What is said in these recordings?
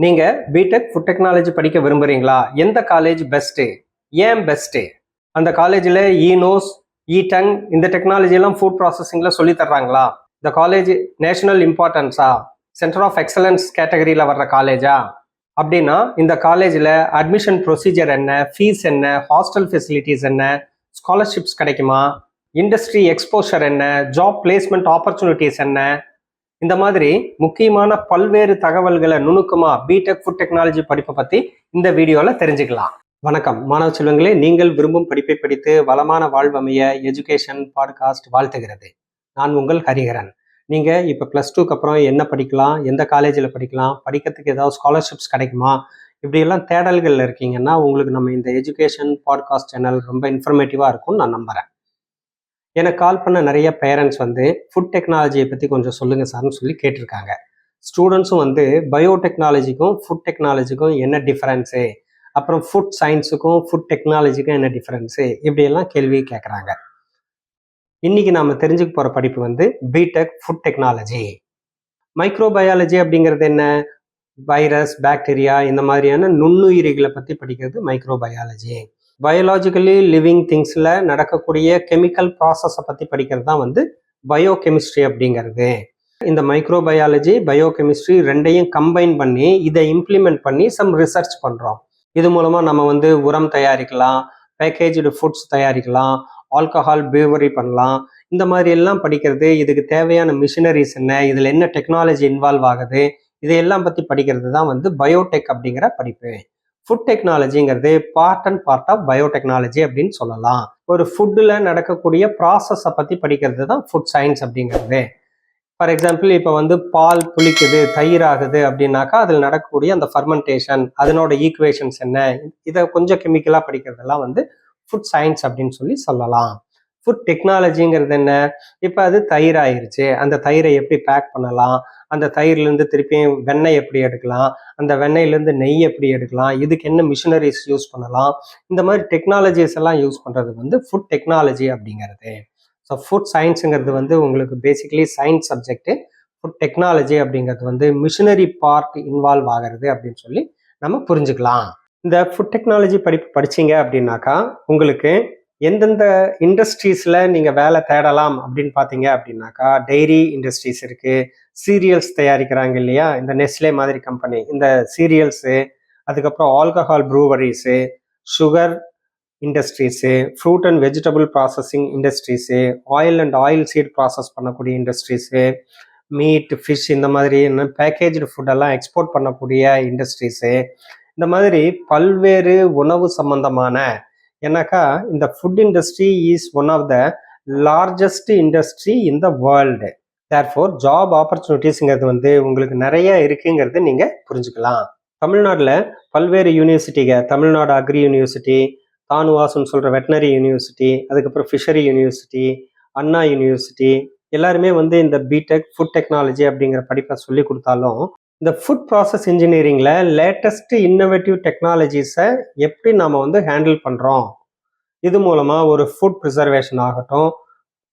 நீங்க BTech food technology படிக்க விரும்புறீங்களா? எந்த காலேஜ் பெஸ்ட்டு? ஏன் பெஸ்ட்டு? அந்த காலேஜில் ஈனோஸ், ஈடங் இந்த டெக்னாலஜி எல்லாம் ஃபுட் ப்ராசஸிங்கில் சொல்லி தர்றாங்களா? இந்த காலேஜ் நேஷனல் இம்பார்ட்டன்ஸா? சென்டர் ஆஃப் எக்ஸலன்ஸ் கேட்டகரியில் வர்ற காலேஜா? அப்படின்னா இந்த காலேஜில் அட்மிஷன் ப்ரொசீஜர் என்ன, ஃபீஸ் என்ன, ஹாஸ்டல் ஃபெசிலிட்டிஸ் என்ன, ஸ்காலர்ஷிப்ஸ் கிடைக்குமா, இண்டஸ்ட்ரி எக்ஸ்போஷர் என்ன, ஜாப் பிளேஸ்மெண்ட் ஆப்பர்ச்சுனிட்டிஸ் என்ன, இந்த மாதிரி முக்கியமான பல்வேறு தகவல்களை நுணுக்கமா பிடெக் ஃபுட் டெக்னாலஜி படிப்பை பத்தி இந்த வீடியோல தெரிஞ்சுக்கலாம். வணக்கம் மாணவ செல்வங்களே, நீங்கள் விரும்பும் படிப்பை படித்து வளமான வாழ்வமைய எஜுகேஷன் பாட்காஸ்ட் வாழ்த்துகிறது. நான் உங்கள் ஹரிஹரன். நீங்க இப்ப +2க்கு அப்புறம் என்ன படிக்கலாம், எந்த காலேஜில் படிக்கலாம், படிக்கிறதுக்கு ஏதாவது ஸ்காலர்ஷிப்ஸ் கிடைக்குமா, இப்படியெல்லாம் தேடல்கள் இருக்கீங்கன்னா உங்களுக்கு நம்ம இந்த எஜுகேஷன் பாட்காஸ்ட் சேனல் ரொம்ப இன்ஃபர்மேட்டிவா இருக்கும்னு நான் நம்புறேன். எனக்கு கால் பண்ண நிறைய பேரண்ட்ஸ் ஃபுட் டெக்னாலஜியை பற்றி கொஞ்சம் சொல்லுங்கள் சார்னு சொல்லி கேட்டிருக்காங்க. ஸ்டூடெண்ட்ஸும் பயோடெக்னாலஜிக்கும் ஃபுட் டெக்னாலஜிக்கும் என்ன டிஃப்ரென்ஸு, அப்புறம் ஃபுட் சயின்ஸுக்கும் ஃபுட் டெக்னாலஜிக்கும் என்ன டிஃப்ரென்ஸு, இப்படியெல்லாம் கேள்வி கேட்குறாங்க. இன்றைக்கி நாம் தெரிஞ்சுக்க போகிற படிப்பு பிடெக் ஃபுட் டெக்னாலஜி. மைக்ரோபயாலஜி அப்படிங்கிறது என்ன? வைரஸ், பாக்டீரியா இந்த மாதிரியான நுண்ணுயிரிகளை பற்றி படிக்கிறது மைக்ரோபயாலஜி. பயாலாஜிக்கலி லிவிங் திங்ஸில் நடக்கக்கூடிய கெமிக்கல் ப்ராசஸை பற்றி படிக்கிறது தான் பயோகெமிஸ்ட்ரி அப்படிங்கிறது. இந்த மைக்ரோபயாலஜி, பயோகெமிஸ்ட்ரி ரெண்டையும் கம்பைன் பண்ணி இதை இம்ப்ளிமெண்ட் பண்ணி சம் ரிசர்ச் பண்ணுறோம். இது மூலமாக நம்ம உரம் தயாரிக்கலாம், பேக்கேஜ்டு ஃபுட்ஸ் தயாரிக்கலாம், ஆல்கஹால் பியூவரி பண்ணலாம். இந்த மாதிரி எல்லாம் படிக்கிறது. இதுக்கு தேவையான மிஷினரிஸ் என்ன, இதில் என்ன டெக்னாலஜி இன்வால்வ் ஆகுது, இதையெல்லாம் பற்றி படிக்கிறது தான் பயோடெக் அப்படிங்கிற படிப்பு. ஃபுட் டெக்னாலஜிங்கிறது part and part of biotechnology அப்படின்னு சொல்லலாம். ஒரு ஃபுட்டில் நடக்கக்கூடிய ப்ராசஸை பற்றி படிக்கிறது தான் ஃபுட் சயின்ஸ் அப்படிங்கிறது. ஃபார் எக்ஸாம்பிள் இப்போ பால் புளிக்குது, தயிர் ஆகுது அப்படின்னாக்கா அதில் நடக்கக்கூடிய அந்த ஃபர்மெண்டேஷன், அதனோட ஈக்குவேஷன்ஸ் என்ன, இதை கொஞ்சம் கெமிக்கலாக படிக்கிறதெல்லாம் ஃபுட் சயின்ஸ் அப்படின்னு சொல்லலாம். ஃபுட் டெக்னாலஜிங்கிறது என்ன? இப்போ அது தயிர் ஆயிருச்சு, அந்த தயிரை எப்படி பேக் பண்ணலாம், அந்த தயிர்லேருந்து திருப்பியும் வெண்ணெய் எப்படி எடுக்கலாம், அந்த வெண்ணெயிலேருந்து நெய் எப்படி எடுக்கலாம், இதுக்கு என்ன மிஷினரிஸ் யூஸ் பண்ணலாம், இந்த மாதிரி டெக்னாலஜிஸ் எல்லாம் யூஸ் பண்ணுறது ஃபுட் டெக்னாலஜி அப்படிங்கிறது. ஸோ ஃபுட் சயின்ஸுங்கிறது உங்களுக்கு basically science subject. Food technology அப்படிங்கிறது மிஷினரி பார்ட் இன்வால்வ் ஆகிறது அப்படின்னு சொல்லி நம்ம புரிஞ்சுக்கலாம். இந்த ஃபுட் டெக்னாலஜி படிப்பு படிச்சிங்க அப்படின்னாக்கா உங்களுக்கு எந்தெந்த இண்டஸ்ட்ரீஸில் நீங்கள் வேலை தேடலாம் அப்படின்னு பார்த்தீங்க அப்படின்னாக்கா, டெய்ரி இண்டஸ்ட்ரீஸ் இருக்குது, சீரியல்ஸ் தயாரிக்கிறாங்க இல்லையா, இந்த நெஸ்லே மாதிரி கம்பெனி, இந்த சீரியல்ஸு, அதுக்கப்புறம் alcohol breweries, sugar industries, fruit and vegetable processing industries, oil and oil seed process பண்ணக்கூடிய இண்டஸ்ட்ரீஸு, மீட், ஃபிஷ் இந்த மாதிரி பேக்கேஜ்டு ஃபுட்டெல்லாம் எக்ஸ்போர்ட் பண்ணக்கூடிய இண்டஸ்ட்ரீஸு, இந்த மாதிரி பல்வேறு உணவு சம்பந்தமான, ஏன்னாக்கா இந்த food industry is one of the largest industry in the world. Therefore job ஆப்பர்ச்சுனிட்டிஸ்ங்கிறது உங்களுக்கு நிறைய இருக்குங்கிறது நீங்கள் புரிஞ்சுக்கலாம். தமிழ்நாட்டில் பல்வேறு யூனிவர்சிட்டிங்க, தமிழ்நாடு அக்ரி யூனிவர்சிட்டி, தானுவாசுன்னு சொல்கிற வெட்டினரி யூனிவர்சிட்டி, அதுக்கப்புறம் ஃபிஷரி யூனிவர்சிட்டி, அண்ணா யூனிவர்சிட்டி, எல்லாருமே இந்த பிடெக் ஃபுட் டெக்னாலஜி அப்படிங்கிற படிப்பை சொல்லி கொடுத்தாலும் இந்த ஃபுட் ப்ராசஸ் இன்ஜினியரிங்கில் லேட்டஸ்ட் இன்னோவேட்டிவ் டெக்னாலஜிஸை எப்படி நாம் ஹேண்டில் பண்ணுறோம், இது மூலமாக ஒரு ஃபுட் ப்ரிசர்வேஷன் ஆகட்டும்,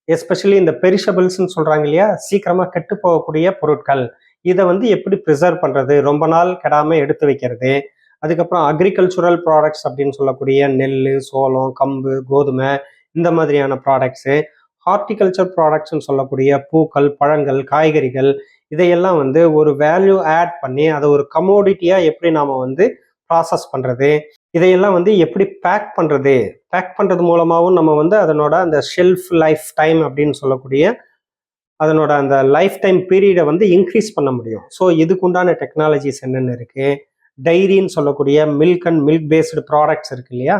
எஸ்பெஷலி இந்த பெரிஷபிள்ஸ்ன்னு சொல்கிறாங்க இல்லையா, சீக்கிரமாக கெட்டு போகக்கூடிய பொருட்கள், இதை எப்படி ப்ரிசர்வ் பண்ணுறது, ரொம்ப நாள் கெடாமல் எடுத்து வைக்கிறது, அதுக்கப்புறம் அக்ரிகல்ச்சுரல் ப்ராடக்ட்ஸ் அப்படின்னு சொல்லக்கூடிய நெல், சோளம், கம்பு, கோதுமை இந்த மாதிரியான ப்ராடக்ட்ஸு, ஹார்டிகல்ச்சர் ப்ராடக்ட்ஸ்ன்னு சொல்லக்கூடிய பூக்கள், பழங்கள், காய்கறிகள், இதையெல்லாம் ஒரு வேல்யூ ஆட் பண்ணி அதை ஒரு கமோடிட்டியாக எப்படி நாம் ப்ராசஸ் பண்ணுறது, இதையெல்லாம் எப்படி பேக் பண்ணுறது மூலமாகவும் நம்ம அதனோட அந்த ஷெல்ஃப் லைஃப் டைம் அப்படின்னு சொல்லக்கூடிய அதனோட அந்த லைஃப் டைம் பீரியடை இன்க்ரீஸ் பண்ண முடியும். ஸோ இதுக்குண்டான டெக்னாலஜிஸ் என்னென்ன இருக்குது, டைரின்னு சொல்லக்கூடிய milk and milk based products இருக்கு இல்லையா,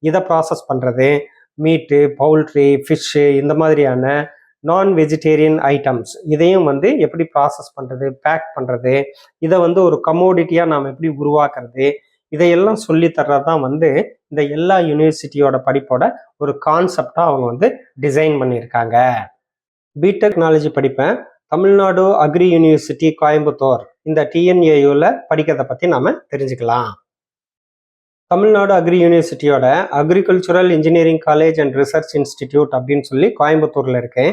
இதை ப்ராசஸ் பண்ணுறது, மீட்டு, பவுல்ட்ரி, ஃபிஷ்ஷு இந்த மாதிரியான நான் வெஜிடேரியன் ஐட்டம்ஸ் இதையும் எப்படி ப்ராசஸ் பண்ணுறது, பேக் பண்ணுறது, இதை ஒரு கமோடிட்டியாக நாம் எப்படி உருவாக்குறது, இதையெல்லாம் சொல்லி தர்றது தான் இந்த எல்லா யூனிவர்சிட்டியோட படிப்போட ஒரு கான்செப்டாக அவங்க டிசைன் பண்ணியிருக்காங்க. பிடெக்னாலஜி படிப்பை தமிழ்நாடு அக்ரி யூனிவர்சிட்டி கோயம்புத்தூர் இந்த டிஎன்ஏயூவில் படிக்கிறத பற்றி நாம் தெரிஞ்சுக்கலாம். Tamil Nadu agri யூனிவர்சிட்டியோட agricultural engineering college and research institute அப்படின்னு சொல்லி கோயம்புத்தூரில் இருக்கேன்.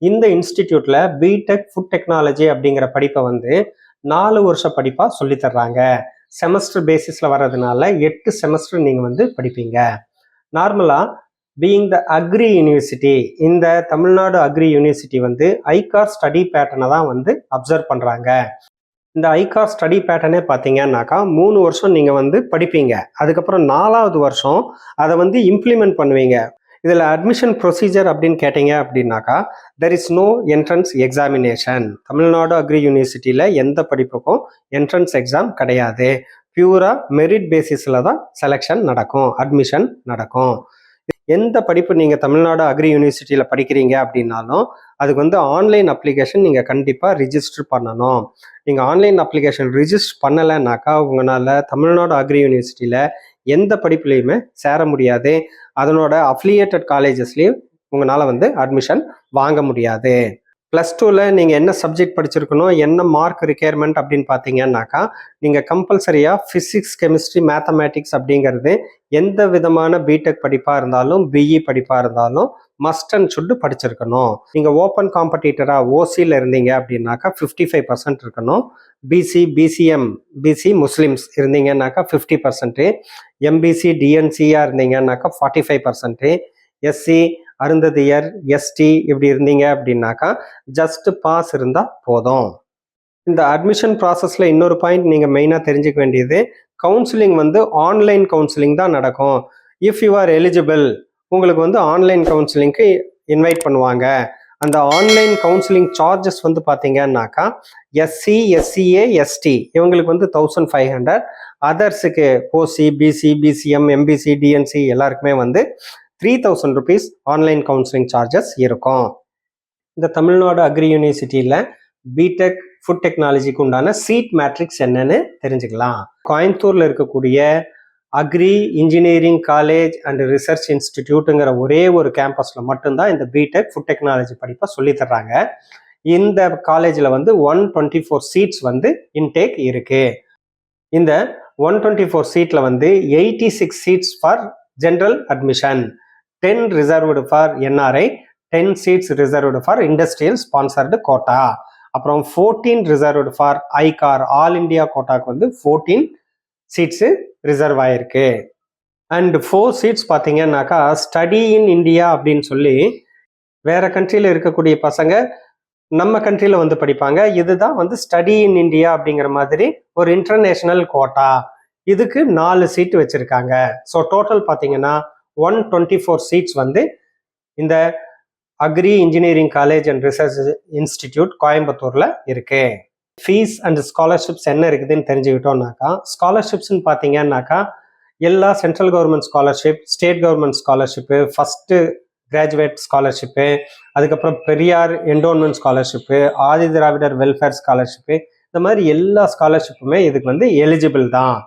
இந்த இன்ஸ்டிடியூட்டில் பிடெக் ஃபுட் டெக்னாலஜி அப்படிங்கிற படிப்பை 4 வருஷ படிப்பா சொல்லி தர்றாங்க. செமஸ்டர் பேசிஸ்ல வர்றதுனால 8 செமஸ்டர் நீங்க வந்து படிப்பீங்க. நார்மலா பீயிங் த அக்ரி யூனிவர்சிட்டி, இந்த தமிழ்நாடு அக்ரி யூனிவர்சிட்டி வந்து ஐகார் ஸ்டடி பேட்டர்னை தான் வந்து அப்சர்வ் பண்றாங்க. இந்த ஐகார் ஸ்டடி பேட்டர்னே பார்த்தீங்கன்னாக்கா 3 வருஷம் நீங்கள் வந்து படிப்பீங்க. அதுக்கப்புறம் 4வது வருஷம் அதை வந்து இம்ப்ளிமெண்ட் பண்ணுவீங்க. இதில் அட்மிஷன் ப்ரொசீஜர் அப்படின்னு கேட்டீங்க அப்படின்னாக்கா, there is no entrance examination. Tamil Nadu agri யூனிவர்சிட்டியில் எந்த படிப்புக்கும் என்ட்ரன்ஸ் எக்ஸாம் கிடையாது. பியூரா மெரிட் பேசிஸில் தான் செலெக்ஷன் நடக்கும், அட்மிஷன் நடக்கும். எந்த படிப்பு நீங்கள் தமிழ்நாடு அக்ரி யூனிவர்சிட்டியில் படிக்கிறீங்க அப்படின்னாலும் அதுக்கு வந்து ஆன்லைன் அப்ளிகேஷன் நீங்கள் கண்டிப்பாக ரிஜிஸ்டர் பண்ணணும். நீங்கள் ஆன்லைன் அப்ளிகேஷன் ரிஜிஸ்டர் பண்ணலைன்னாக்கா உங்களால் தமிழ்நாடு அக்ரி யூனிவர்சிட்டியில் எந்த படிப்புலையுமே சேர முடியாது. அதனோட அஃபிலியேட்டட் காலேஜஸ்லேயும் உங்களால் வந்து அட்மிஷன் வாங்க முடியாது. +2ல் நீங்கள் என்ன சப்ஜெக்ட் படிச்சிருக்கணும், என்ன மார்க் ரிக்யர்மெண்ட் அப்படின்னு பார்த்தீங்கன்னாக்கா, நீங்கள் கம்பல்சரியாக ஃபிசிக்ஸ், கெமிஸ்ட்ரி, மேத்தமேட்டிக்ஸ் அப்படிங்கிறது எந்த விதமான பிடெக் படிப்பாக இருந்தாலும் பிஇ படிப்பாக இருந்தாலும் மஸ்ட் அண்ட் ஷுட் படிச்சிருக்கணும். நீங்கள் ஓப்பன் காம்படிட்டராக ஓசியில் இருந்தீங்க அப்படின்னாக்கா 55% இருக்கணும். பிசி முஸ்லிம்ஸ் இருந்தீங்கன்னாக்கா 50%, எம்பிசி டிஎன்சியாக இருந்தீங்கன்னாக்கா 45%, எஸ்சி அருந்ததியர், எஸ்டி இப்படி இருந்தீங்க அப்படின்னாக்கா ஜஸ்ட் பாஸ் இருந்தால் போதும். இந்த அட்மிஷன் ப்ராசஸில் இன்னொரு பாயிண்ட் நீங்கள் மெயினாக தெரிஞ்சுக்க வேண்டியது, கவுன்சிலிங் வந்து ஆன்லைன் கவுன்சிலிங் தான் நடக்கும். இஃப் யூ ஆர் எலிஜிபிள், உங்களுக்கு வந்து ஆன்லைன் கவுன்சிலிங்க்கு இன்வைட் பண்ணுவாங்க. அந்த ஆன்லைன் கவுன்சிலிங் சார்ஜஸ் வந்து பார்த்தீங்கன்னாக்கா எஸ்சி, எஸ்சிஏ, எஸ்டி இவங்களுக்கு வந்து 1500, அதர்ஸுக்கு ஓசி, பிசி, பிசிஎம், எம்பிசி, டிஎன்சி எல்லாருக்குமே வந்து 3000 rupees ஆன்லைன் கவுன்சிலிங் சார்ஜஸ் இருக்கும். இந்த தமிழ்நாடு அக்ரி யூனிவர்சிட்டியில் பிடெக் ஃபுட் டெக்னாலஜிக்கு உண்டான சீட் மேட்ரிக்ஸ் என்னன்னு தெரிஞ்சுக்கலாம். கோயம்புத்தூரில் இருக்கக்கூடிய agri engineering college and research இன்ஸ்டிடியூட்டுங்கிற ஒரே ஒரு கேம்பஸில் மட்டும்தான் இந்த பிடெக் ஃபுட் டெக்னாலஜி படிப்பை சொல்லி தர்றாங்க. இந்த காலேஜில் வந்து 124 சீட்ஸ் வந்து இன்டேக் இருக்கு. இந்த 124 சீட்டில் வந்து 86 seeds for general admission, 10 reserved for NRI, 10 seats reserved for industrial sponsored quota, அப்புறம் 14 reserved for ICAR all India கோட்டாக்கு வந்து 14 சீட்ஸு ரிசர்வ் ஆயிருக்கு. அண்ட் 4 சீட்ஸ் பார்த்தீங்கன்னாக்கா ஸ்டடி இன் இந்தியா அப்படின்னு சொல்லி வேற கண்ட்ரியில் இருக்கக்கூடிய பசங்க நம்ம கண்ட்ரியில் வந்து படிப்பாங்க. இதுதான் வந்து ஸ்டடி இன் இந்தியா அப்படிங்கிற மாதிரி ஒரு இன்டர்நேஷனல் கோட்டா. இதுக்கு 4 சீட்டு வச்சிருக்காங்க. ஸோ டோட்டல் பார்த்தீங்கன்னா 124 சீட்ஸ் வந்து இந்த agri engineering college and research institute கோயம்புத்தூர்ல இருக்கு. ஃபீஸ் அண்ட் ஸ்காலர்ஷிப்ஸ் என்ன இருக்குதுன்னு தெரிஞ்சுக்கிட்டோம்னாக்கா, ஸ்காலர்ஷிப்ஸ்ன்னு பார்த்தீங்கன்னாக்கா எல்லா central government scholarship, state government scholarship, first graduate scholarship, அதுக்கப்புறம் Periyar endowment scholarship, Adi Dravidar welfare scholarship, இந்த மாதிரி எல்லா ஸ்காலர்ஷிப்புமே இதுக்கு வந்து எலிஜிபிள் தான்.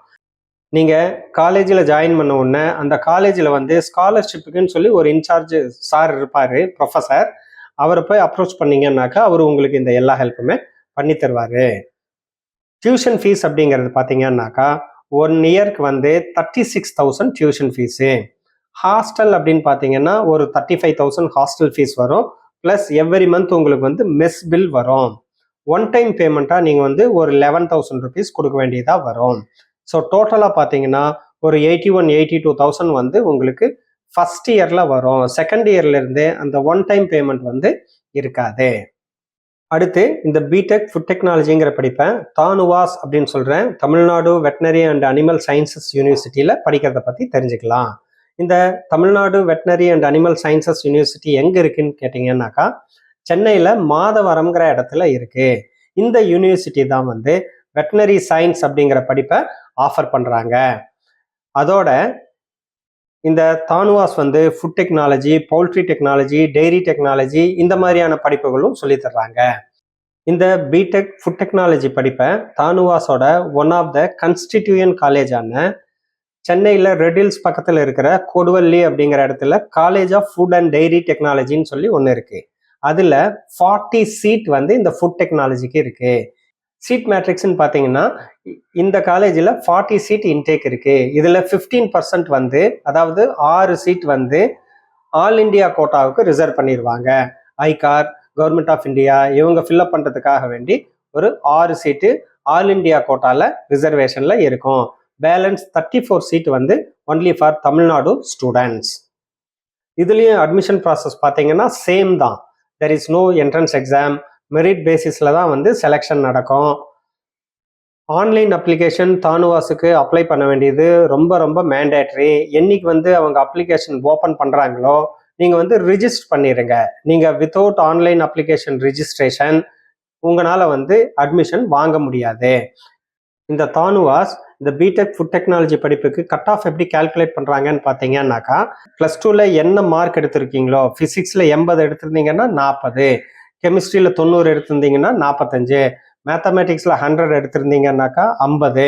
நீங்கள் காலேஜில் ஜாயின் பண்ண உடனே அந்த காலேஜில் வந்து ஸ்காலர்ஷிப்புக்குன்னு சொல்லி ஒரு இன்சார்ஜ் சார் இருப்பார், ப்ரொஃபஸர். அவரை போய் அப்ரோச் பண்ணிங்கன்னாக்கா அவர் உங்களுக்கு இந்த எல்லா ஹெல்ப்புமே பண்ணி தருவார். டியூஷன் ஃபீஸ் அப்படிங்கிறது பார்த்தீங்கன்னாக்கா 1 இயருக்கு வந்து 36,000 டியூஷன் ஃபீஸு. ஹாஸ்டல் அப்படின்னு பார்த்தீங்கன்னா ஒரு 35,000 ஹாஸ்டல் ஃபீஸ் வரும். ப்ளஸ் எவ்ரி மந்த் உங்களுக்கு வந்து மெஸ் பில் வரும். ஒன் டைம் பேமெண்ட்டாக நீங்கள் வந்து ஒரு 11,000 rupees கொடுக்க வேண்டியதாக வரும். ஸோ டோட்டலாக பார்த்தீங்கன்னா ஒரு 81,000-82,000 வந்து உங்களுக்கு ஃபர்ஸ்ட் இயரில் வரும். செகண்ட் இயர்லேருந்தே அந்த ஒன் டைம் பேமெண்ட் வந்து இருக்காது. அடுத்து இந்த பிடெக் ஃபுட் டெக்னாலஜிங்கிற படிப்பை தானுவாஸ் அப்படின்னு சொல்கிறேன், Tamil Nadu veterinary and animal sciences யூனிவர்சிட்டியில் படிக்கிறத பற்றி தெரிஞ்சுக்கலாம். இந்த Tamil Nadu veterinary and animal sciences university எங்கே இருக்குன்னு கேட்டிங்கன்னாக்கா சென்னையில் மாதவரம்ங்கிற இடத்துல இருக்குது. இந்த யூனிவர்சிட்டி தான் வந்து வெட்டினரி சயின்ஸ் அப்படிங்கிற படிப்பை ஆஃபர் பண்ணுறாங்க. அதோட இந்த தானுவாஸ் வந்து food technology, poultry technology, dairy technology இந்த மாதிரியான படிப்புகளும் சொல்லி தர்றாங்க. இந்த பிடெக் ஃபுட் டெக்னாலஜி படிப்பை தானுவாஸோட ஒன் ஆஃப் த கன்ஸ்டிடியூயன்ட் காலேஜான சென்னையில் ரெட்டில்ஸ் பக்கத்தில் இருக்கிற கொடுவள்ளி அப்படிங்கிற இடத்துல college of food and dairy டெக்னாலஜின்னு சொல்லி ஒன்று இருக்குது. அதில் 40 சீட் வந்து இந்த ஃபுட் டெக்னாலஜிக்கு இருக்குது. சீட் மேட்ரிக்ஸ்ன்னு பார்த்தீங்கன்னா இந்த காலேஜில் 40 சீட் இன்டேக் இருக்குது. இதில் 15% வந்து, அதாவது 6 சீட் வந்து ஆல் இண்டியா கோட்டாவுக்கு ரிசர்வ் பண்ணிடுவாங்க. ஐகார், கவர்மெண்ட் ஆஃப் இந்தியா இவங்க ஃபில்அப் பண்ணுறதுக்காக வேண்டி ஒரு 6 சீட்டு ஆல் இண்டியா கோட்டால ரிசர்வேஷன்ல இருக்கும். பேலன்ஸ் 34 சீட் வந்து ஒன்லி ஃபார் தமிழ்நாடு ஸ்டூடெண்ட்ஸ். இதுலயும் அட்மிஷன் ப்ராசஸ் பார்த்தீங்கன்னா சேம் தான். There is no entrance exam, merit பேசிஸ்ல தான் வந்து செலெக்ஷன் நடக்கும். ஆன்லைன் அப்ளிகேஷன் தானுவாஸுக்கு அப்ளை பண்ண வேண்டியது ரொம்ப ரொம்ப மேண்டேட்ரி. என்னைக்கு வந்து அவங்க அப்ளிகேஷன் ஓப்பன் பண்ணுறாங்களோ நீங்கள் வந்து ரிஜிஸ்டர் பண்ணிடுங்க. நீங்கள் வித்தவுட் ஆன்லைன் அப்ளிகேஷன் ரிஜிஸ்ட்ரேஷன் உங்களால் வந்து அட்மிஷன் வாங்க முடியாது. இந்த தானுவாஸ் இந்த பிடெக் ஃபுட் டெக்னாலஜி படிப்புக்கு கட் ஆஃப் எப்படி கால்குலேட் பண்ணுறாங்கன்னு பார்த்தீங்கன்னாக்கா, +2ல என்ன மார்க் எடுத்திருக்கீங்களோ, ஃபிசிக்ஸில் 80 எடுத்திருந்தீங்கன்னா 40, கெமிஸ்ட்ரியில் 90 எடுத்திருந்தீங்கன்னா 45, மேத்தமேட்டிக்ஸில் 100 எடுத்திருந்தீங்கன்னாக்கா 50,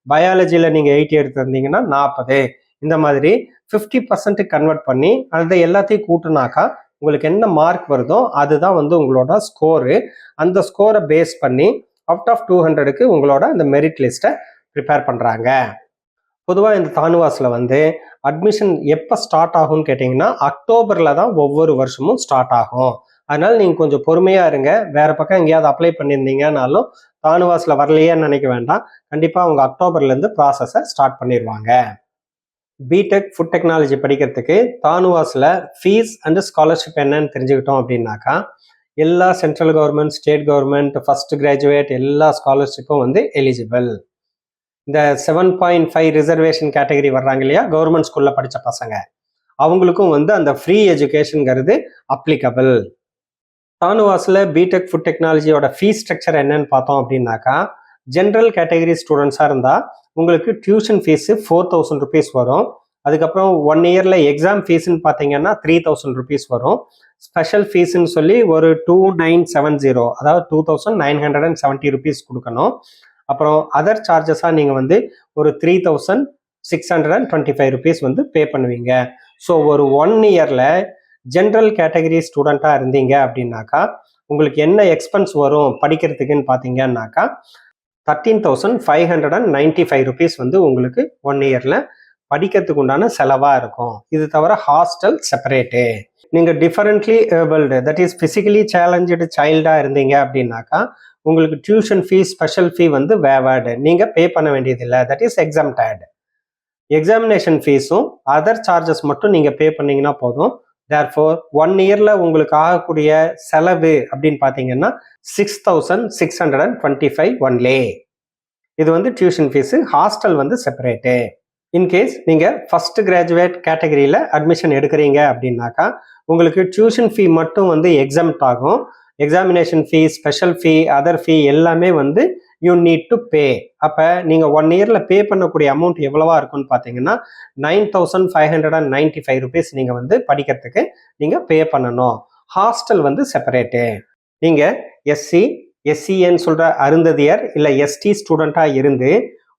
பயாலஜியில் நீங்கள் 80 எடுத்திருந்தீங்கன்னா 40, இந்த மாதிரி 50% கன்வெர்ட் பண்ணி அதை எல்லாத்தையும் கூட்டுனாக்கா உங்களுக்கு என்ன மார்க் வருதோ அதுதான் வந்து உங்களோட ஸ்கோரு. அந்த ஸ்கோரை பேஸ் பண்ணி அவுட் ஆஃப் 200க்கு உங்களோட இந்த மெரிட் லிஸ்ட்டை ப்ரிப்பேர் பண்ணுறாங்க. பொதுவாக இந்த தானுவாஸில் வந்து அட்மிஷன் எப்போ ஸ்டார்ட் ஆகும்னு கேட்டிங்கன்னா அக்டோபரில் தான் ஒவ்வொரு வருஷமும் ஸ்டார்ட் ஆகும். அதனால் நீங்கள் கொஞ்சம் பொறுமையாக இருங்க. வேறு பக்கம் எங்கேயாவது அப்ளை பண்ணியிருந்தீங்கன்னாலும் தானுவாஸில் வரலையேன்னு நினைக்க வேண்டாம். கண்டிப்பாக அவங்க அக்டோபர்லேருந்து ப்ராசஸை ஸ்டார்ட் பண்ணிடுவாங்க. பிடெக் ஃபுட் டெக்னாலஜி படிக்கிறதுக்கு தானுவாஸில் ஃபீஸ் அண்ட் ஸ்காலர்ஷிப் என்னன்னு தெரிஞ்சுக்கிட்டோம் அப்படின்னாக்கா, எல்லா central government, state government, first graduate எல்லா ஸ்காலர்ஷிப்பும் வந்து எலிஜிபிள். இந்த 7.5 ரிசர்வேஷன் கேட்டகரி வர்றாங்க இல்லையா, கவர்மெண்ட் ஸ்கூலில் படித்த பசங்க, அவங்களுக்கும் வந்து அந்த ஃப்ரீ எஜுகேஷனுங்கிறது அப்ளிகபிள். தானுவாஸில் பிடெக் ஃபுட் டெக்னாலஜியோட ஃபீஸ் ஸ்ட்ரக்சர் என்னன்னு பார்த்தோம் அப்படின்னாக்கா, ஜென்ரல் கேட்டகரி ஸ்டூடெண்ட்ஸாக இருந்தால் உங்களுக்கு டியூஷன் ஃபீஸு 4000 ருபீஸ் வரும். அதுக்கப்புறம் 1 இயரில் எக்ஸாம் ஃபீஸ்ன்னு பார்த்தீங்கன்னா 3000 ருபீஸ் வரும். ஸ்பெஷல் ஃபீஸ்ன்னு சொல்லி ஒரு 2970, அதாவது 2970 ருபீஸ் கொடுக்கணும். அப்புறம் அதர் சார்ஜஸாக நீங்கள் வந்து ஒரு 3625 ருபீஸ் வந்து பே பண்ணுவீங்க. ஸோ ஒரு 1 இயரில் ஜென்ரல் கேட்டகரி ஸ்டூடெண்ட்டாக இருந்தீங்க அப்படின்னாக்கா உங்களுக்கு என்ன எக்ஸ்பென்ஸ் வரும் படிக்கிறதுக்குன்னு பார்த்தீங்கன்னாக்கா 13,595 ருபீஸ் வந்து உங்களுக்கு 1 இயரில் படிக்கிறதுக்கு உண்டான செலவாக இருக்கும். இது தவிர ஹாஸ்டல் செப்பரேட்டு. நீங்கள் differently abled, that is physically challenge சைல்டாக இருந்தீங்க அப்படின்னாக்கா உங்களுக்கு டியூஷன் ஃபீஸ், ஸ்பெஷல் ஃபீ வந்து வேவர்டு, நீங்கள் பே பண்ண வேண்டியதில்லை, தட் இஸ் எக்ஸம்டட். எக்ஸாமினேஷன் ஃபீஸும் அதர் சார்ஜஸ் மட்டும் நீங்கள் பே பண்ணிங்கன்னா போதும். தேர்ஃபோர் 1 இயரில் உங்களுக்கு ஆகக்கூடிய செலவு அப்படின்னு பார்த்தீங்கன்னா 6,625 ஒன்லே. இது வந்து டியூஷன் ஃபீஸு. ஹாஸ்டல் வந்து செப்பரேட்டு. இன்கேஸ் நீங்கள் ஃபர்ஸ்ட் கிராஜுவேட் கேட்டகரியில் அட்மிஷன் எடுக்கிறீங்க அப்படின்னாக்கா உங்களுக்கு டியூஷன் ஃபீ மட்டும் வந்து எக்ஸம்ட் ஆகும். Examination fee, special fee, other ஃபீ எல்லாமே வந்து யூ நீட் டு பே. அப்போ நீங்கள் 1 இயரில் பே பண்ணக்கூடிய அமௌண்ட் எவ்வளவா இருக்குன்னு பார்த்தீங்கன்னா 9,595 ருபீஸ் நீங்கள் வந்து படிக்கிறதுக்கு நீங்கள் பே பண்ணணும். ஹாஸ்டல் வந்து செப்பரேட்டு. நீங்கள் எஸ்சி, எஸ்சிஏன்னு சொல்கிற அருந்ததியர் இல்லை எஸ்டி ஸ்டூடெண்ட்டாக இருந்து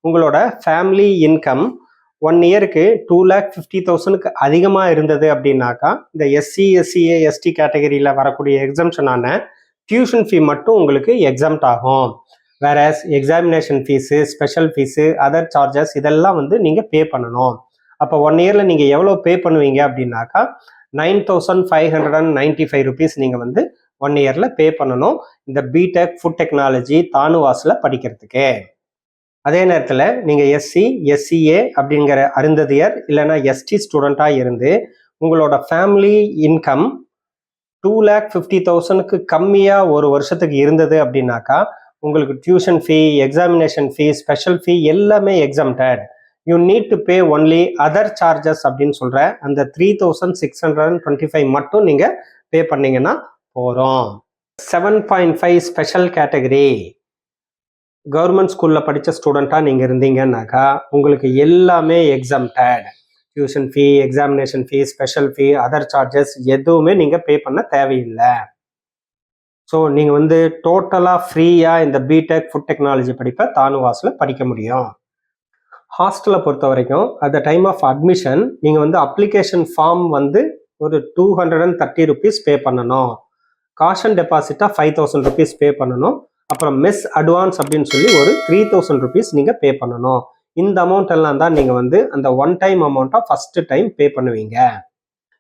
உங்களோட ஃபேமிலி இன்கம் 1 இயருக்கு 2,50,000க்கு அதிகமாக இருந்தது அப்படின்னாக்கா இந்த எஸ்சி, எஸ்சிஏ, எஸ்டி கேட்டகரியில் வரக்கூடிய எக்ஸம்ஷனான டியூஷன் ஃபீ மட்டும் உங்களுக்கு எக்ஸம்ட் ஆகும். வேற examination fees, special fees, other charges இதெல்லாம் வந்து நீங்கள் பே பண்ணணும். அப்போ 1 இயரில் நீங்கள் எவ்வளோ பே பண்ணுவீங்க அப்படின்னாக்கா 9,595 ருபீஸ் நீங்கள் வந்து 1 இயரில் பே பண்ணணும் இந்த பிடெக் ஃபுட் டெக்னாலஜி தானுவாஸில் படிக்கிறதுக்கு. அதே நேரத்தில் நீங்கள் எஸ்சி, எஸ்சிஏ அப்படிங்கிற அருந்ததியர் இல்லைன்னா எஸ்டி ஸ்டூடெண்ட்டாக இருந்து உங்களோட ஃபேமிலி இன்கம் 2,50,000க்கு கம்மியாக ஒரு வருஷத்துக்கு இருந்தது அப்படின்னாக்கா உங்களுக்கு tuition fee, examination fee, special fee எல்லாமே exempted. You need to pay only other charges அப்படின்னு சொல்கிற அந்த 3,625 மட்டும் நீங்கள் பே பண்ணீங்கன்னா போகிறோம். 7.5 ஸ்பெஷல் கேட்டகரி கவர்மெண்ட் ஸ்கூலில் படித்த ஸ்டூடெண்ட்டாக நீங்கள் இருந்தீங்கன்னாக்கா உங்களுக்கு எல்லாமே exempted. Tuition fee, examination fee, special fee, other charges எதுவுமே நீங்கள் பே பண்ண தேவையில்லை. ஸோ நீங்கள் வந்து டோட்டலாக ஃப்ரீயாக இந்த பிடெக் ஃபுட் டெக்னாலஜி படிப்பை தானுவாஸில் படிக்க முடியும். ஹாஸ்டலை பொறுத்த வரைக்கும் at the time of admission நீங்கள் வந்து அப்ளிகேஷன் ஃபார்ம் வந்து ஒரு 230 ருபீஸ் பே பண்ணணும். காஷன் டெபாசிட்டாக 5,000 ருபீஸ் பே பண்ணணும். அப்புறம் மெஸ் அட்வான்ஸ் அப்படின்னு சொல்லி ஒரு 3,000 ருபீஸ் நீங்கள் பே பண்ணணும். இந்த அமௌண்ட் எல்லாம் தான் நீங்கள் வந்து அந்த 1 டைம் அமௌண்ட்டாக ஃபஸ்ட்டு டைம் பே பண்ணுவீங்க.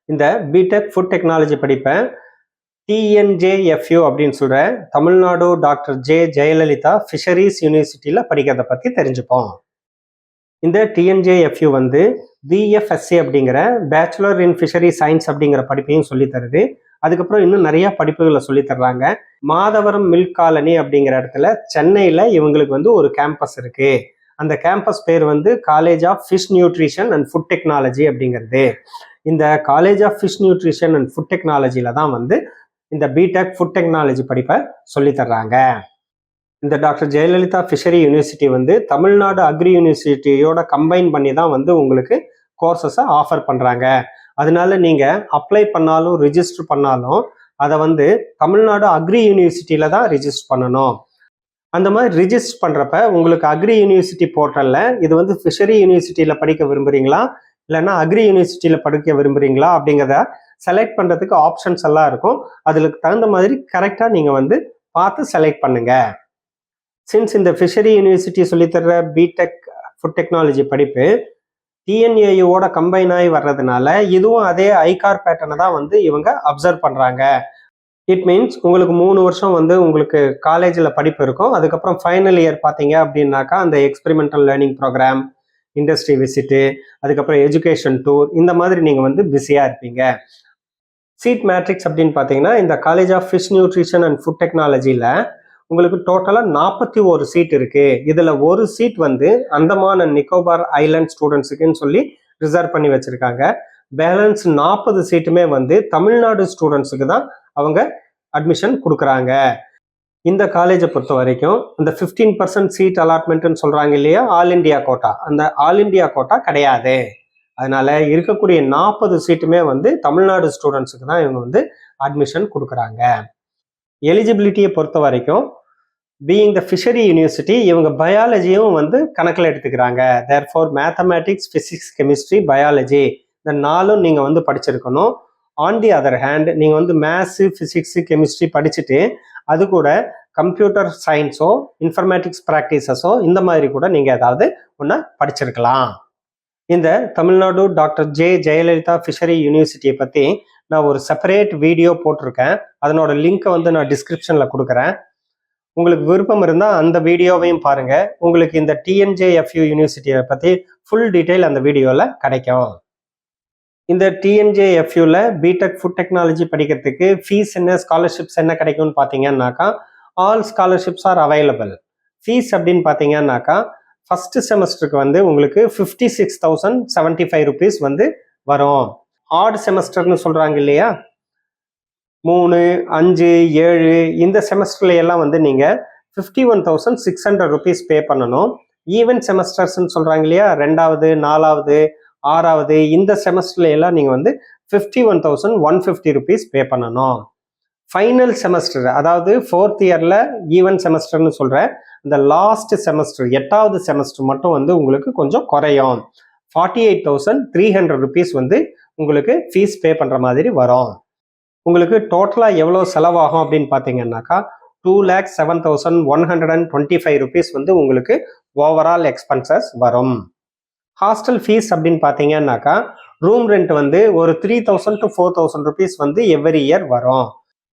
இந்த பிடெக் ஃபுட் டெக்னாலஜி படிப்பை டிஎன்ஜேஎஃப்யூ அப்படின்னு சொல்ற Tamil Nadu doctor J Jayalalithaa fisheries யூனிவர்சிட்டியில் படிக்கிறத பற்றி தெரிஞ்சுப்போம். இந்த டிஎன்ஜேஎஃப்யூ வந்து பிஎஃப்எஸ்சி அப்படிங்கிற பேச்சுலர் இன் ஃபிஷரி சயின்ஸ் அப்படிங்கிற படிப்பையும் சொல்லி தருது. அதுக்கப்புறம் இன்னும் நிறைய படிப்புகளை சொல்லி தர்றாங்க. மாதவரம் மில்க் காலனி அப்படிங்கிற இடத்துல சென்னையில் இவங்களுக்கு வந்து ஒரு கேம்பஸ் இருக்கு. அந்த கேம்பஸ் பேர் வந்து college of fish nutrition and food technology அப்படிங்கிறது. இந்த college of fish nutrition and food டெக்னாலஜியில தான் வந்து இந்த பிடெக் ஃபுட் டெக்னாலஜி படிப்பை சொல்லி தர்றாங்க. இந்த டாக்டர் ஜெயலலிதா ஃபிஷரி யூனிவர்சிட்டி வந்து தமிழ்நாடு அக்ரி யூனிவர்சிட்டியோட கம்பைன் பண்ணி தான் வந்து உங்களுக்கு கோர்சஸை ஆஃபர் பண்ணுறாங்க. அதனால நீங்கள் அப்ளை பண்ணாலும் ரிஜிஸ்டர் பண்ணாலும் அதை வந்து தமிழ்நாடு அக்ரி யூனிவர்சிட்டியில் தான் ரிஜிஸ்டர் பண்ணணும். அந்த மாதிரி ரிஜிஸ்டர் பண்ணுறப்ப உங்களுக்கு அக்ரி யூனிவர்சிட்டி போர்ட்டலில் இது வந்து ஃபிஷரி யூனிவர்சிட்டியில் படிக்க விரும்புகிறீங்களா இல்லைன்னா அக்ரி யூனிவர்சிட்டியில் படிக்க விரும்புகிறீங்களா அப்படிங்கிறத செலக்ட் பண்ணுறதுக்கு ஆப்ஷன்ஸ் எல்லாம் இருக்கும். அதுக்கு தகுந்த மாதிரி கரெக்டாக நீங்கள் வந்து பார்த்து செலக்ட் பண்ணுங்க. சின்ஸ் இந்த ஃபிஷரி யூனிவர்சிட்டி சொல்லித்தர பிடெக் ஃபுட் டெக்னாலஜி படிப்பு டிஎன்ஏயோட கம்பைன் ஆகி வர்றதுனால இதுவும் அதே ஐகார் பேட்டர்னை தான் வந்து இவங்க அப்சர்வ் பண்ணுறாங்க. இட் மீன்ஸ் உங்களுக்கு 3 வருஷம் வந்து உங்களுக்கு காலேஜில் படிப்பு இருக்கும். அதுக்கப்புறம் ஃபைனல் இயர் பார்த்தீங்க அப்படின்னாக்கா அந்த experimental learning programme, industry visit, அதுக்கப்புறம் எஜுகேஷன் டூர், இந்த மாதிரி நீங்கள் வந்து பிஸியாக இருப்பீங்க. சீட் மேட்ரிக்ஸ் அப்படின்னு பார்த்தீங்கன்னா இந்த college of fish nutrition and food டெக்னாலஜியில் உங்களுக்கு டோட்டலாக 41 சீட் இருக்கு. இதில் ஒரு சீட் வந்து அந்தமான் அண்ட் நிக்கோபார் ஐலாண்ட் ஸ்டூடெண்ட்ஸுக்குன்னு சொல்லி ரிசர்வ் பண்ணி வச்சிருக்காங்க. பேலன்ஸ் 40 சீட்டுமே வந்து தமிழ்நாடு ஸ்டூடெண்ட்ஸுக்கு தான் அவங்க அட்மிஷன் கொடுக்குறாங்க. இந்த காலேஜை பொறுத்த வரைக்கும் இந்த 15% சீட் அலாட்மெண்ட்னு சொல்றாங்க இல்லையா, ஆல் இண்டியா கோட்டா, அந்த ஆல் இண்டியா கோட்டா கிடையாது. அதனால இருக்கக்கூடிய 40 சீட்டுமே வந்து தமிழ்நாடு ஸ்டூடெண்ட்ஸுக்கு தான் இவங்க வந்து அட்மிஷன் கொடுக்குறாங்க. எலிஜிபிலிட்டியை பொறுத்த வரைக்கும் பீயிங் த ஃபிஷரி யூனிவர்சிட்டி இவங்க பயாலஜியும் வந்து கணக்கில் எடுத்துக்கிறாங்க. Therefore mathematics, physics, chemistry, biology இந்த 4ம் நீங்கள் வந்து படிச்சிருக்கணும். ஆன் தி அதர் ஹேண்ட் நீங்கள் வந்து மேத்ஸு, ஃபிசிக்ஸு, கெமிஸ்ட்ரி படிச்சுட்டு அது கூட கம்ப்யூட்டர் சயின்ஸோ இன்ஃபர்மேட்டிக்ஸ் ப்ராக்டிசஸோ இந்த மாதிரி கூட நீங்கள் ஏதாவது ஒன்று படிச்சிருக்கலாம். இந்த Tamil Nadu doctor J Jayalalithaa fishery யூனிவர்சிட்டியை பற்றி நான் ஒரு செப்பரேட் வீடியோ போட்டிருக்கேன். அதனோட லிங்க்கை வந்து நான் டிஸ்கிரிப்ஷனில் கொடுக்குறேன். உங்களுக்கு விருப்பம் இருந்தால் அந்த வீடியோவையும் பாருங்கள். உங்களுக்கு இந்த டிஎன்ஜேஎஃப்யூ யூனிவர்சிட்டியை பற்றி ஃபுல் டீட்டெயில் அந்த வீடியோவில் கிடைக்கும். இந்த டிஎன்ஜேஎஃப்யூவில் பிடெக் ஃபுட் டெக்னாலஜி படிக்கிறதுக்கு ஃபீஸ் என்ன, ஸ்காலர்ஷிப்ஸ் என்ன கிடைக்கும்னு பார்த்தீங்கன்னாக்கா all scholarships are available. Fees அப்படின்னு பார்த்தீங்கன்னாக்கா ஃபர்ஸ்ட் செமஸ்டருக்கு வந்து உங்களுக்கு 56,075 rupees வந்து வரும். ஆட் செமஸ்டர்னு சொல்கிறாங்க இல்லையா, 3, 5, 7 இந்த செமஸ்டர்ல எல்லாம் வந்து நீங்கள் 51,600 rupees பே பண்ணணும். ஈவென்ட் செமஸ்டர்ஸ்ன்னு சொல்கிறாங்க இல்லையா, 2வது, 4வது, 6வது இந்த செமஸ்டர்ல எல்லாம் நீங்கள் வந்து 51,150 rupees பே பண்ணணும். ஃபைனல் செமஸ்டர் அதாவது 4th இயரில் ஈவென்ட் செமஸ்டர்னு சொல்கிறேன், இந்த லாஸ்ட் செமஸ்டர் 8வது செமஸ்டர் மட்டும் வந்து உங்களுக்கு கொஞ்சம் குறையும். 48,300 rupees வந்து உங்களுக்கு ஃபீஸ் பே பண்ணுற மாதிரி வரும். உங்களுக்கு டோட்டலாக எவ்வளோ செலவாகும் அப்படின்னு பார்த்தீங்கன்னாக்கா 2,07,125 rupees வந்து உங்களுக்கு ஓவரால் எக்ஸ்பென்சஸ் வரும். ஹாஸ்டல் ஃபீஸ் அப்படின்னு பார்த்தீங்கன்னாக்கா ரூம் ரெண்ட் வந்து ஒரு 3,000 to 4,000 rupees வந்து எவ்ரி இயர் வரும்.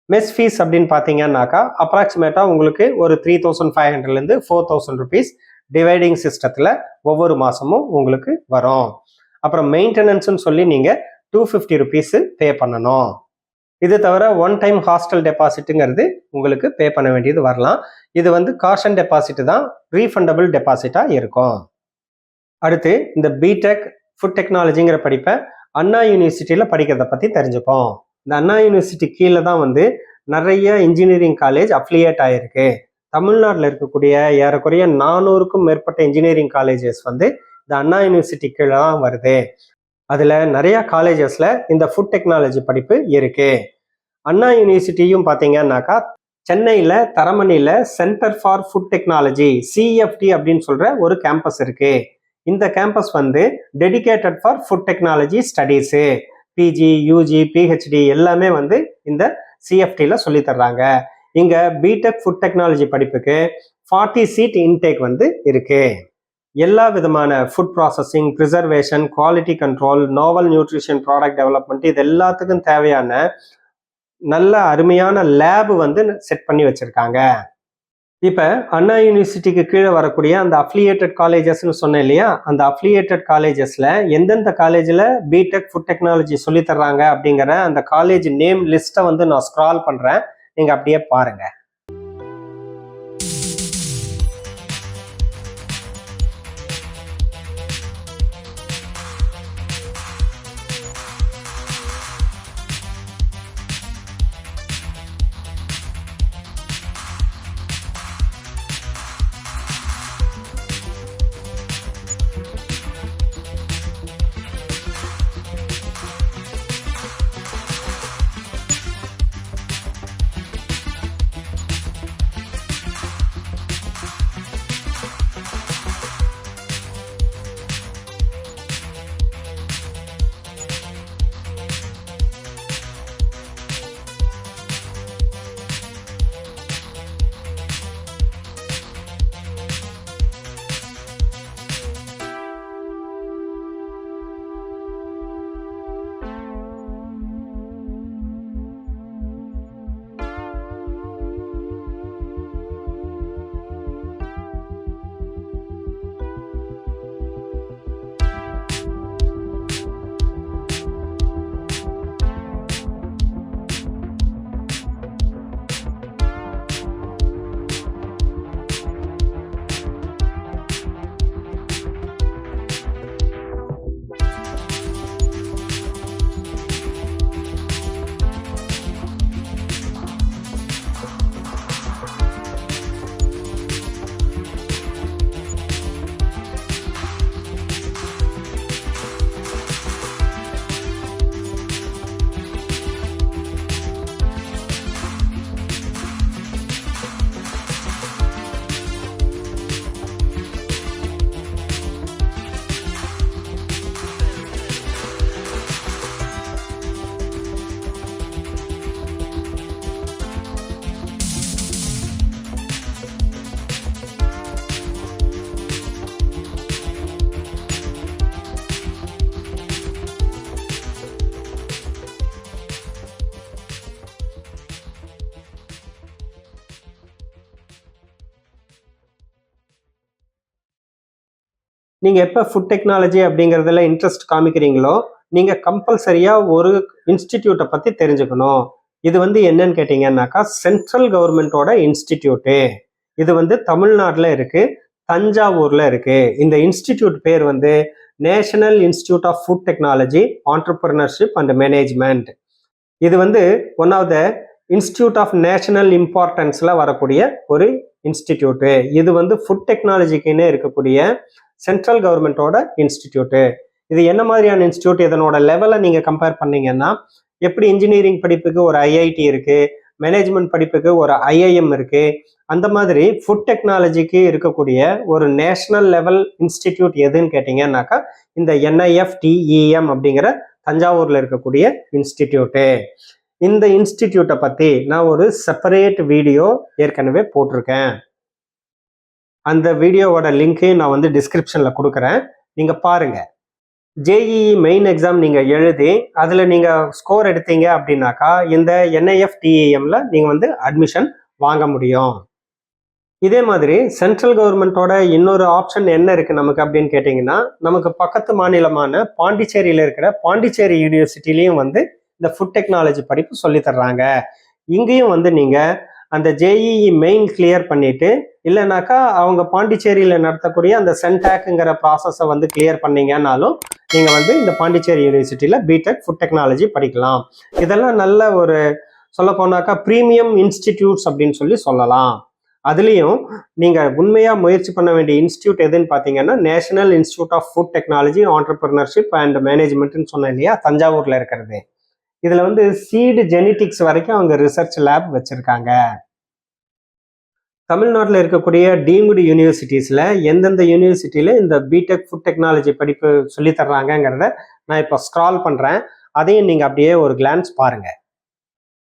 மெஸ் ஃபீஸ் அப்படின்னு பார்த்தீங்கன்னாக்கா அப்ராக்சிமேட்டாக உங்களுக்கு ஒரு 3,500லேருந்து 4,000 rupees டிவைடிங் சிஸ்டத்தில் ஒவ்வொரு மாதமும் உங்களுக்கு வரும். அப்புறம் மெயின்டெனன்ஸ்னு சொல்லி நீங்கள் 250 rupees பே பண்ணணும். இது தவிர ஒன் டைம் ஹாஸ்டல் டெபாசிட்டுங்கிறது உங்களுக்கு பே பண்ண வேண்டியது வரலாம். இது வந்து காஷன் டெபாசிட் தான், ரீஃபண்டபிள் டெபாசிட்டாக இருக்கும். அடுத்து இந்த பிடெக் ஃபுட் டெக்னாலஜிங்கிற படிப்பை அண்ணா யூனிவர்சிட்டியில் படிக்கிறத பற்றி தெரிஞ்சுப்போம். இந்த அண்ணா யூனிவர்சிட்டி கீழே தான் வந்து நிறைய இன்ஜினியரிங் காலேஜ் அஃபிலியேட் ஆகிருக்கு. தமிழ்நாட்டில் இருக்கக்கூடிய ஏறக்குறைய 400க்கும் மேற்பட்ட இன்ஜினியரிங் காலேஜஸ் வந்து இந்த அண்ணா யூனிவர்சிட்டி கீழே தான் வருது. அதில் நிறைய காலேஜஸில் இந்த ஃபுட் டெக்னாலஜி படிப்பு இருக்கு. அண்ணா யூனிவர்சிட்டியும் பார்த்தீங்கன்னாக்கா சென்னையில் தரமணியில் centre for food technology CFT அப்படின்னு சொல்கிற ஒரு கேம்பஸ் இருக்கு. இந்த கேம்பஸ் வந்து dedicated for food technology studies, PG, UG, PhD எல்லாமே வந்து இந்த சிஎஃப்டியில் சொல்லி தர்றாங்க. இங்கே பிடெக் ஃபுட் டெக்னாலஜி படிப்புக்கு 40 சீட் இன்டேக் வந்து இருக்கு. எல்லா விதமான food processing, preservation, quality control, novel nutrition product development இது எல்லாத்துக்கும் தேவையான நல்ல அருமையான லேப் வந்து செட் பண்ணி வச்சிருக்காங்க. இப்ப அண்ணா யூனிவர்சிட்டிக்கு கீழே வரக்கூடிய அந்த அஃபிலியேட்டட் காலேஜஸ்ன்னு சொன்னேன் இல்லையா, அந்த அஃபிலியேட்டட் காலேஜஸ்ல எந்தெந்த காலேஜ்ல பிடெக் ஃபுட் டெக்னாலஜி சொல்லி தர்றாங்க அப்படிங்கிற அந்த காலேஜ் நேம் லிஸ்ட்டை வந்து நான் ஸ்க்ரால் பண்றேன், நீங்க அப்படியே பாருங்க. நீங்க எப்ப ஃபுட் டெக்னாலஜி அப்படிங்கிறதுல இன்ட்ரெஸ்ட் காமிக்கிறீங்களோ, நீங்க கம்பல்சரியா ஒரு இன்ஸ்டிடியூட்டை பத்தி தெரிஞ்சுக்கணும். இது வந்து என்னன்னு கேட்டீங்கன்னாக்கா, சென்ட்ரல் கவர்மெண்டோட இன்ஸ்டிடியூட்டு. இது வந்து தமிழ்நாட்டில் இருக்கு, தஞ்சாவூர்ல இருக்கு. இந்த இன்ஸ்டிடியூட் பேர் வந்து national institute of food technology, entrepreneurship and management. இது வந்து one of the institute of national இம்பார்ட்டன்ஸ்ல வரக்கூடிய ஒரு இன்ஸ்டிடியூட்டு. இது வந்து ஃபுட் டெக்னாலஜிக்குன்னே இருக்கக்கூடிய சென்ட்ரல் கவர்மெண்டோட இன்ஸ்டிடியூட்டு. இது என்ன மாதிரியான இன்ஸ்டிடியூட், இதனோட லெவலை நீங்க கம்பேர் பண்ணீங்கன்னா, எப்படி இன்ஜினியரிங் படிப்புக்கு ஒரு ஐஐடி இருக்கு, மேனேஜ்மெண்ட் படிப்புக்கு ஒரு ஐஐஎம் இருக்கு, அந்த மாதிரி ஃபுட் டெக்னாலஜிக்கு இருக்கக்கூடிய ஒரு நேஷனல் லெவல் இன்ஸ்டிடியூட் எதுன்னு கேட்டீங்கன்னாக்கா, இந்த NIFTEM அப்படிங்கிற தஞ்சாவூர்ல இருக்கக்கூடிய இன்ஸ்டிடியூட்டு. இந்த இன்ஸ்டிடியூட்டை பத்தி நான் ஒரு செப்பரேட் வீடியோ ஏற்கனவே போட்டிருக்கேன். அந்த வீடியோவோட லிங்க்கையும் நான் வந்து டிஸ்கிரிப்ஷன்ல கொடுக்குறேன், நீங்க பாருங்க. ஜேஇஇ மெயின் எக்ஸாம் நீங்க எழுதி அதுல நீங்க ஸ்கோர் எடுத்தீங்க அப்படின்னாக்கா, இந்த NIFTEMல நீங்க வந்து அட்மிஷன் வாங்க முடியும். இதே மாதிரி சென்ட்ரல் கவர்மெண்டோட இன்னொரு ஆப்ஷன் என்ன இருக்கு நமக்கு அப்படின்னு கேட்டீங்கன்னா, நமக்கு பக்கத்து மாநிலமான பாண்டிச்சேரியில இருக்கிற பாண்டிச்சேரி யூனிவர்சிட்டிலையும் வந்து இந்த ஃபுட் டெக்னாலஜி படிப்பு சொல்லி தர்றாங்க. இங்கேயும் வந்து நீங்க அந்த ஜேஇஇ மெயின் கிளியர் பண்ணிட்டு, இல்லைனாக்கா அவங்க பாண்டிச்சேரியில நடத்தக்கூடிய அந்த சென்டாக்ங்கிற ப்ராசஸை வந்து கிளியர் பண்ணீங்கன்னாலும் நீங்க வந்து இந்த பாண்டிச்சேரி யூனிவர்சிட்டியில பிடெக் ஃபுட் டெக்னாலஜி படிக்கலாம். இதெல்லாம் நல்ல ஒரு சொல்ல போனாக்கா ப்ரீமியம் இன்ஸ்டிடியூட்ஸ் அப்படின்னு சொல்லி சொல்லலாம். அதுலேயும் நீங்க உண்மையா முயற்சி பண்ண வேண்டிய இன்ஸ்டியூட் எதுன்னு பார்த்தீங்கன்னா, national institute of food technology, entrepreneurship and மேனேஜ்மெண்ட்னு சொன்னேன் இல்லையா, தஞ்சாவூர்ல இருக்கிறது. இதுல வந்து சீடு ஜெனட்டிக்ஸ் வரைக்கும் அவங்க ரிசர்ச் லேப் வச்சிருக்காங்க. தமிழ்நாட்டில் இருக்கக்கூடிய டீம்டு யூனிவர்சிட்டிஸ்ல எந்தெந்த யூனிவர்சிட்டியில இந்த பிடெக் ஃபுட் டெக்னாலஜி படிப்பு சொல்லி தர்றாங்கிறத நான் இப்போ ஸ்க்ரால் பண்றேன். அதையும் நீங்க அப்படியே ஒரு கிளான்ஸ் பாருங்க.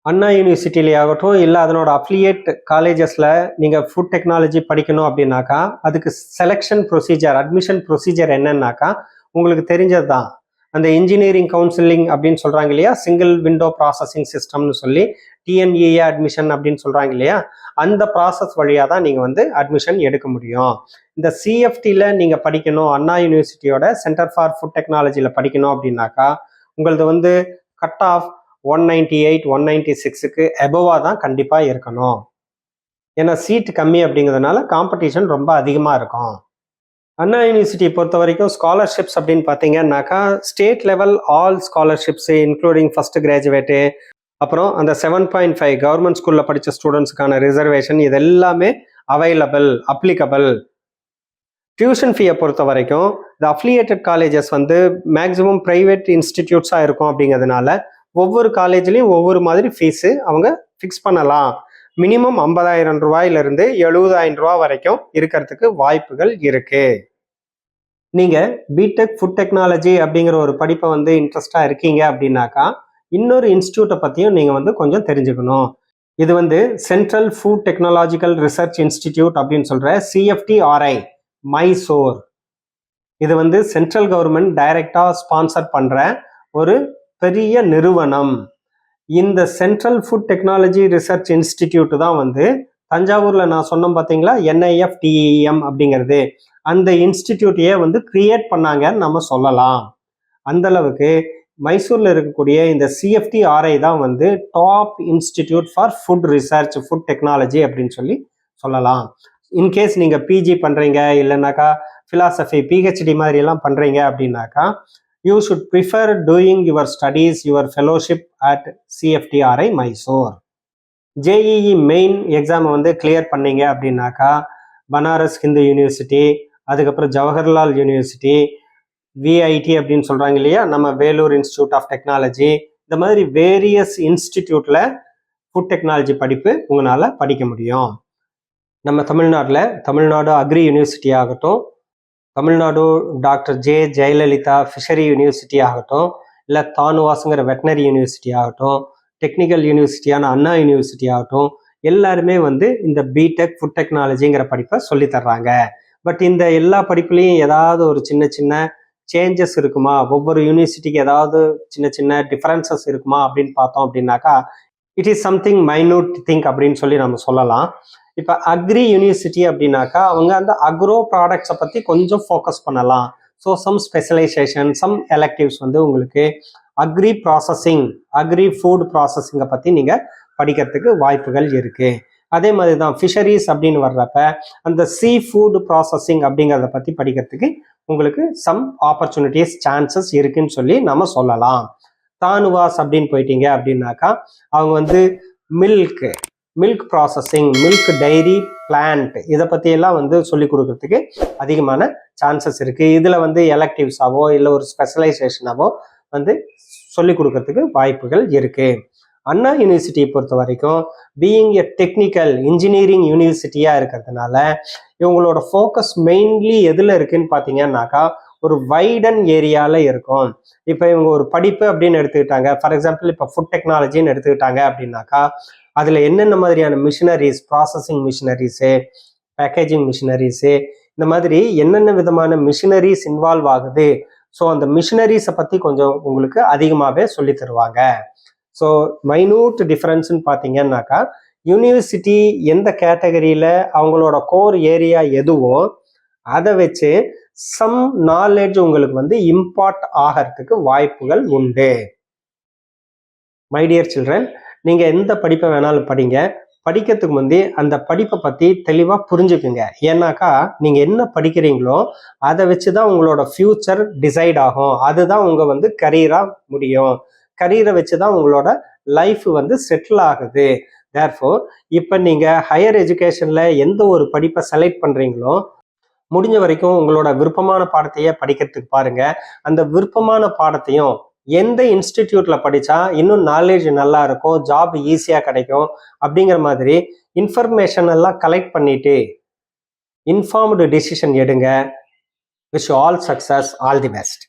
அண்ணா யூனிவர்சிட்டியிலே ஆகட்டும், இல்லை அதனோட அஃபிலியேட் காலேஜஸ்ல நீங்க ஃபுட் டெக்னாலஜி படிக்கணும் அப்படின்னாக்கா, அதுக்கு செலெக்ஷன் ப்ரொசீஜர், அட்மிஷன் ப்ரொசீஜர் என்னன்னாக்கா உங்களுக்கு தெரிஞ்சது தான். அந்த இன்ஜினியரிங் கவுன்சிலிங் அப்படின்னு சொல்றாங்க இல்லையா, சிங்கிள் விண்டோ ப்ராசஸிங் சிஸ்டம்னு சொல்லி டிஎன்இஏ அட்மிஷன் அப்படின்னு சொல்றாங்க இல்லையா, அந்த ப்ராசஸ் வழியாக தான் நீங்கள் வந்து அட்மிஷன் எடுக்க முடியும். இந்த சிஎஃப்டியில் நீங்கள் படிக்கணும், அண்ணா யூனிவர்சிட்டியோட சென்டர் ஃபார் ஃபுட் டெக்னாலஜியில் படிக்கணும் அப்படின்னாக்கா உங்களது வந்து கட் ஆஃப் 198 196க்கு எபோவாக தான் கண்டிப்பாக இருக்கணும். ஏன்னா சீட் கம்மி அப்படிங்கிறதுனால காம்படிஷன் ரொம்ப அதிகமாக இருக்கும். அண்ணா யூனிவர்சிட்டியை பொறுத்த வரைக்கும் ஸ்காலர்ஷிப்ஸ் அப்படின்னு பார்த்தீங்கன்னாக்கா state level all scholarships including first graduate, அப்புறம் அந்த 7.5 கவர்மெண்ட் ஸ்கூலில் படித்த ஸ்டூடெண்ட்ஸுக்கான ரிசர்வேஷன், இது எல்லாமே அவைலபிள், அப்ளிகபிள். டியூஷன் ஃபீயை பொறுத்த வரைக்கும் இந்த அஃபிலியேட்டட் காலேஜஸ் வந்து மேக்ஸிமம் ப்ரைவேட் இன்ஸ்டிடியூட்ஸாக இருக்கும் அப்படிங்கிறதுனால ஒவ்வொரு காலேஜ்லேயும் ஒவ்வொரு மாதிரி ஃபீஸு அவங்க ஃபிக்ஸ் பண்ணலாம். மினிமம் 50,000 ரூபாயிலிருந்து 70,000 ரூபா வரைக்கும் இருக்கிறதுக்கு வாய்ப்புகள் இருக்கு. நீங்கள் பிடெக் ஃபுட் டெக்னாலஜி அப்படிங்கிற ஒரு படிப்பை வந்து இன்ட்ரெஸ்டாக இருக்கீங்க அப்படின்னாக்கா இன்னொரு இன்ஸ்டியூட்டை பற்றியும் நீங்கள் வந்து கொஞ்சம் தெரிஞ்சுக்கணும். இது வந்து central food technological research institute அப்படின்னு சொல்கிற சிஎஃப்டிஆர்ஐ மைசூர். இது வந்து சென்ட்ரல் கவர்மெண்ட் டைரக்டாக ஸ்பான்சர் பண்ணுற ஒரு பெரிய நிறுவனம். இந்த central food technology research institute தான் வந்து தஞ்சாவூரில் நான் சொன்னோம் பார்த்தீங்களா, NIFTEM அப்படிங்கிறது, அந்த இன்ஸ்டிடியூட்டையே வந்து கிரியேட் பண்ணாங்கன்னு நம்ம சொல்லலாம். அந்த அளவுக்கு மைசூரில் இருக்கக்கூடிய இந்த சிஎஃப்டிஆர்ஐ தான் வந்து top institute for food research food technology அப்படின்னு சொல்லி சொல்லலாம். இன்கேஸ் நீங்கள் பிஜி பண்ணுறீங்க இல்லைனாக்கா ஃபிலாசபி பிஹெச்டி மாதிரி எல்லாம் பண்ணுறீங்க அப்படின்னாக்கா you should prefer doing your studies your fellowship at CFTRI Mysore. JEE main எக்ஸாமை வந்து கிளியர் பண்ணீங்க அப்படின்னாக்கா பனாரஸ் ஹிந்து யூனிவர்சிட்டி, அதுக்கப்புறம் ஜவஹர்லால் யூனிவர்சிட்டி, விஐடி அப்படின்னு சொல்கிறாங்க இல்லையா, நம்ம வேலூர் இன்ஸ்டியூட் ஆஃப் டெக்னாலஜி, இந்த மாதிரி வேரியஸ் இன்ஸ்டிடியூட்டில் ஃபுட் டெக்னாலஜி படிப்பு உங்களால் படிக்க முடியும். நம்ம தமிழ்நாட்டில் தமிழ்நாடு அக்ரி யூனிவர்சிட்டி ஆகட்டும், Tamil Nadu doctor Jayalalithaa fishery university ஆகட்டும், இல்லை தானுவாசுங்கிற வெட்டினரி யூனிவர்சிட்டி ஆகட்டும், டெக்னிக்கல் யூனிவர்சிட்டியான அண்ணா யூனிவர்சிட்டி ஆகட்டும், எல்லாருமே வந்து இந்த பிடெக் ஃபுட் டெக்னாலஜிங்கிற படிப்பை சொல்லித்தர்றாங்க. பட் இந்த எல்லா படிப்புலையும் ஏதாவது ஒரு சின்ன சின்ன சேஞ்சஸ் இருக்குமா, ஒவ்வொரு யூனிவர்சிட்டிக்கு ஏதாவது சின்ன சின்ன டிஃபரன்சஸ் இருக்குமா அப்படின்னு பார்த்தோம் அப்படின்னாக்கா it is something minute think அப்படின்னு சொல்லி நம்ம சொல்லலாம். இப்போ அக்ரி யூனிவர்சிட்டி அப்படின்னாக்கா அவங்க அந்த அக்ரோ ப்ராடக்ட்ஸை பற்றி கொஞ்சம் ஃபோக்கஸ் பண்ணலாம். So some specialisation, some electives வந்து உங்களுக்கு அக்ரி ப்ராசஸிங், அக்ரி ஃபுட் ப்ராசஸிங்கை பற்றி நீங்கள் படிக்கிறதுக்கு வாய்ப்புகள் இருக்குது. அதே மாதிரி தான் ஃபிஷரிஸ் அப்படின்னு வர்றப்ப அந்த சீ ஃபுட் ப்ராசஸிங் அப்படிங்கிறத பற்றி படிக்கிறதுக்கு உங்களுக்கு சம் ஆப்பர்ச்சுனிட்டிஸ் சான்சஸ் இருக்குன்னு சொல்லி நம்ம சொல்லலாம். தானுவாஸ் அப்படின்னு போயிட்டீங்க அப்படின்னாக்கா அவங்க வந்து milk processing, milk dairy plant, இதை பற்றியெல்லாம் வந்து சொல்லி கொடுக்கறதுக்கு அதிகமான சான்சஸ் இருக்குது. இதில் வந்து எலெக்டிவ்ஸாவோ இல்லை ஒரு ஸ்பெஷலைசேஷனாவோ வந்து சொல்லி கொடுக்கறதுக்கு வாய்ப்புகள் இருக்குது. அண்ணா யூனிவர்சிட்டியை பொறுத்த வரைக்கும் பீயிங் எ டெக்னிக்கல் இன்ஜினியரிங் யூனிவர்சிட்டியாக இருக்கிறதுனால இவங்களோட ஃபோக்கஸ் மெயின்லி எதில் இருக்குன்னு பார்த்தீங்கன்னாக்கா ஒரு வைடன் ஏரியாவில் இருக்கும். இப்போ இவங்க ஒரு படிப்பு அப்படின்னு எடுத்துக்கிட்டாங்க, ஃபார் எக்ஸாம்பிள் இப்போ ஃபுட் டெக்னாலஜின்னு எடுத்துக்கிட்டாங்க அப்படின்னாக்கா அதில் என்னென்ன மாதிரியான machineries, processing machineries, packaging machineries, இந்த மாதிரி என்னென்ன விதமான மிஷினரிஸ் இன்வால்வ் ஆகுது, ஸோ அந்த மிஷினரிஸை பற்றி கொஞ்சம் உங்களுக்கு அதிகமாகவே சொல்லி தருவாங்க. ஸோ மைனூட் டிஃப்ரென்ஸ்ன்னு பார்த்தீங்கன்னாக்கா யூனிவர்சிட்டி எந்த கேட்டகரியில் அவங்களோட கோர் ஏரியா எதுவோ அதை வச்சு சம் நாலேஜ் உங்களுக்கு வந்து இம்பார்ட் ஆகிறதுக்கு வாய்ப்புகள் உண்டு. மை டியர் சில்ட்ரன், நீங்கள் எந்த படிப்பை வேணாலும் படிங்க, படிக்கிறதுக்கு முந்தி அந்த படிப்பை பற்றி தெளிவாக புரிஞ்சுக்குங்க. ஏன்னாக்கா நீங்கள் என்ன படிக்கிறீங்களோ அதை வச்சு தான் உங்களோட ஃப்யூச்சர் டிசைட் ஆகும். அதுதான் உங்கள் வந்து கரியராக முடியும். கரியரை வச்சு தான் உங்களோட லைஃப் வந்து செட்டில் ஆகுது. தேர்ஃபோர் இப்போ நீங்கள் ஹையர் எஜுகேஷனில் எந்த ஒரு படிப்பை செலக்ட் பண்ணுறீங்களோ முடிஞ்ச வரைக்கும் உங்களோட விருப்பமான பாடத்தையே படிக்கிறதுக்கு பாருங்க. அந்த விருப்பமான பாடத்தையும் எந்த இன்ஸ்டிடியூட்ல படிச்சா இன்னும் நாலேஜ் நல்லா இருக்கும், ஜாப் ஈஸியா கிடைக்கும் அப்படிங்கிற மாதிரி இன்ஃபர்மேஷன் எல்லாம் கலெக்ட் பண்ணிட்டு இன்ஃபார்ம்டு டிசிஷன் எடுங்க. Wish all success, all the best.